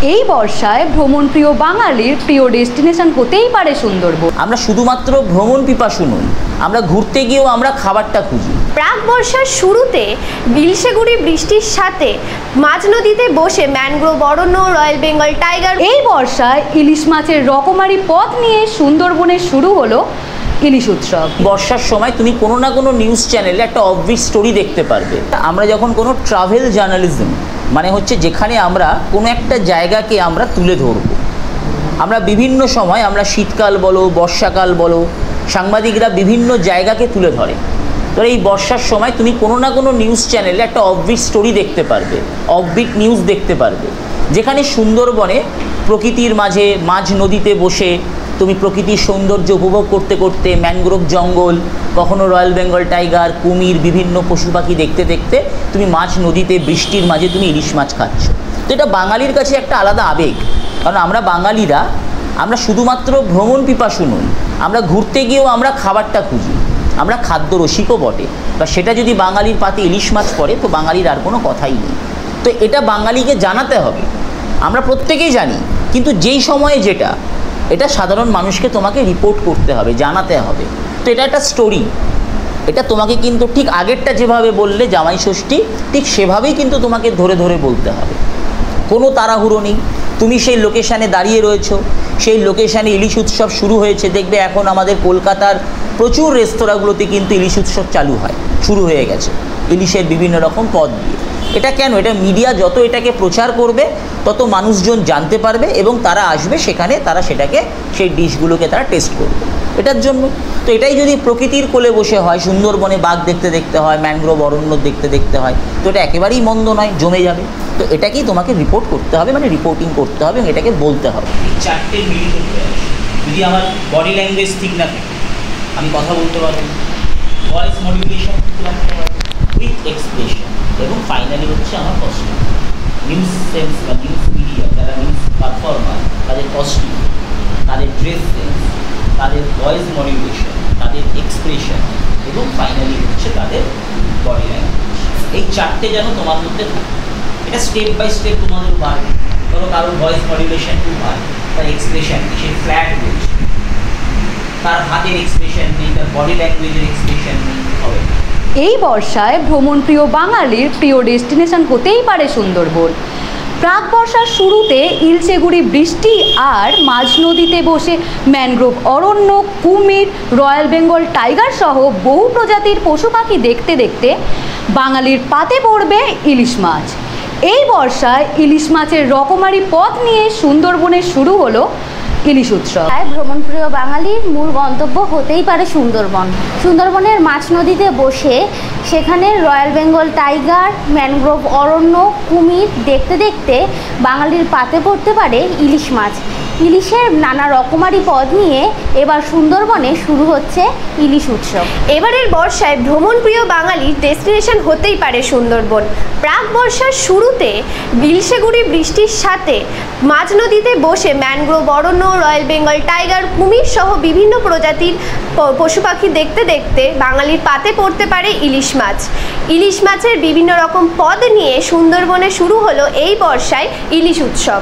এই বর্ষায় ভ্রমণপ্রিয় বাঙালির প্রিয় ডেস্টিনেশন হতেই পারে সুন্দরবন। আমরা শুধুমাত্র ভ্রমণ পিপাসু নই, আমরা ঘুরতে গিয়েও আমরা খাবারটা খুঁজি। প্রাক বর্ষার শুরুতে বিলশেগুড়ি বৃষ্টির সাথে মাঝ নদীতে বসে ম্যানগ্রোভ অরণ্য, রয়্যাল বেঙ্গল টাইগার। এই বর্ষায় ইলিশ মাছের রকমারি পথ নিয়ে সুন্দরবনে শুরু হলো ইলিশ উৎসব। বর্ষার সময় তুমি কোনো না কোনো নিউজ চ্যানেলে একটা অবভিয়াস স্টোরি দেখতে পারবে। আমরা যখন কোনো ট্রাভেল জার্নালিজম মানে হচ্ছে যেখানে আমরা কোনো একটা জায়গাকে আমরা তুলে ধরব, আমরা বিভিন্ন সময় আমরা শীতকাল বলো বর্ষাকাল বলো সাংবাদিকরা বিভিন্ন জায়গাকে তুলে ধরে। তো এই বর্ষার সময় তুমি কোনো না কোনো নিউজ চ্যানেলে একটা অবভিয়াস স্টোরি দেখতে পারবে, অফবিট নিউজ দেখতে পারবে, যেখানে সুন্দরবনে প্রকৃতির মাঝে মাঝ নদীতে বসে তুমি প্রকৃতির সৌন্দর্য উপভোগ করতে করতে ম্যানগ্রোভ জঙ্গল, কখনো রয়্যাল বেঙ্গল টাইগার, কুমির, বিভিন্ন পশু পাখি দেখতে দেখতে তুমি মাঝ নদীতে বৃষ্টির মাঝে তুমি ইলিশ মাছ খাচ্ছ। তো এটা বাঙালির কাছে একটা আলাদা আবেগ, কারণ আমরা বাঙালিরা আমরা শুধুমাত্র ভ্রমণ পিপাসু নই, আমরা ঘুরতে গিয়েও আমরা খাবারটা খুঁজি, আমরা খাদ্য রসিকও বটে। বা সেটা যদি বাঙালির পাতে ইলিশ মাছ পড়ে তো বাঙালির আর কোনো কথাই নেই। তো এটা বাঙালিকে জানাতে হবে, আমরা প্রত্যেকেই জানি, কিন্তু যেই সময়ে যেটা এটা সাধারণ মানুষকে তোমাকে রিপোর্ট করতে হবে, জানাতে হবে। তো এটা একটা স্টোরি, এটা তোমাকে কিন্তু ঠিক আগেরটা যেভাবে বললে জামাই ষষ্ঠী, ঠিক সেভাবেই কিন্তু তোমাকে ধরে ধরে বলতে হবে। কোনো তাড়াহুড়ো নেই, তুমি সেই লোকেশানে দাঁড়িয়ে রয়েছো, সেই লোকেশানে ইলিশ উৎসব শুরু হয়েছে। দেখবে এখন আমাদের কলকাতার প্রচুর রেস্তোরাঁগুলোতে কিন্তু ইলিশ উৎসব চালু হয়, শুরু হয়ে গেছে ইলিশের বিভিন্ন রকম পদ দিয়ে। এটা কেন? এটা মিডিয়া যত এটাকে প্রচার করবে তত মানুষজন জানতে পারবে এবং তারা আসবে সেখানে, তারা সেটাকে সেই ডিশগুলোকে তারা টেস্ট করবে এটার জন্য। তো এটাই যদি প্রকৃতির কোলে বসে হয়, সুন্দরবনে বাঘ দেখতে দেখতে হয়, ম্যানগ্রোভ অরণ্য দেখতে দেখতে হয়, তো এটা একেবারেই মন্দ নয়, জমে যাবে। তো এটাকেই তোমাকে রিপোর্ট করতে হবে, মানে রিপোর্টিং করতে হবে এবং এটাকে বলতে হবে। চারটে মিলিত হয়ে আসে। যদি আমার বডি ল্যাঙ্গুয়েজ ঠিক না থাকে, আমি কথা বলতে পারবো, ভয়েস মডিউলেশন ঠিক রাখতে পারবো, উইথ এক্সপ্রেশন, এবং ফাইনালি হচ্ছে আমার কস্টিউম। নিউজ সেন্স বা নিউজ মিডিয়া যারা নিউজ পারফর্মার, তাদের কস্টিউম, তাদের ড্রেস সেন্স, তাদের ভয়েস মডিউলেশন, তাদের এক্সপ্রেশন এবং ফাইনালি হচ্ছে তাদের বডি ল্যাঙ্গুয়েজ, এই চারটে যেন তোমার মধ্যে থাকে। এটা স্টেপ বাই স্টেপ তোমাদের বাড়বে। ধরো কারো ভয়েস মডিউলেশন খুব ভালো, তার এক্সপ্রেশন নেই, সে ফ্ল্যাট বলছে, তার হাতের এক্সপ্রেশন নেই, তার বডি ল্যাঙ্গুয়েজের এক্সপ্রেশন নেই, হবে। এই বর্ষায় ভ্রমণপ্রিয় বাঙালির প্রিয় ডেস্টিনেশন হতেই পারে সুন্দরবন। প্রাক বর্ষার শুরুতে ইলশেগুড়ি বৃষ্টি আর মাঝ নদীতে বসে ম্যানগ্রোভ অরণ্য, কুমির, রয়্যাল বেঙ্গল টাইগার সহ বহু প্রজাতির পশু পাখি দেখতে দেখতে বাঙালির পাতে পড়বে ইলিশ মাছ। এই বর্ষায় ইলিশ মাছের রকমারি পথ নিয়ে সুন্দরবনে শুরু হলো ইলিশ উৎসব। ভ্রমণপ্রিয় বাঙালির মূল গন্তব্য হতেই পারে সুন্দরবন। সুন্দরবনের মাঝ নদীতে বসে সেখানে রয়্যাল বেঙ্গল টাইগার, ম্যানগ্রোভ অরণ্য, কুমির দেখতে দেখতে বাঙালির পাতে পড়তে পারে ইলিশ মাছ। ইলিশের নানা রকমারি পদ নিয়ে এবার সুন্দরবনে শুরু হচ্ছে ইলিশ উৎসব। এবারের বর্ষায় ভ্রমণপ্রিয় বাঙালির ডেস্টিনেশন হতেই পারে সুন্দরবন। প্রাক বর্ষার শুরুতে বিলশেগুড়ি বৃষ্টির সাথে মাঝ নদীতে বসে ম্যানগ্রোভ অরণ্য, রয়্যাল বেঙ্গল টাইগার, কুমির সহ বিভিন্ন প্রজাতির পশু পাখি দেখতে দেখতে বাঙালির পাতে পড়তে পারে ইলিশ মাছ। ইলিশ মাছের বিভিন্ন রকম পদ নিয়ে সুন্দরবনে শুরু হলো এই বর্ষায় ইলিশ উৎসব।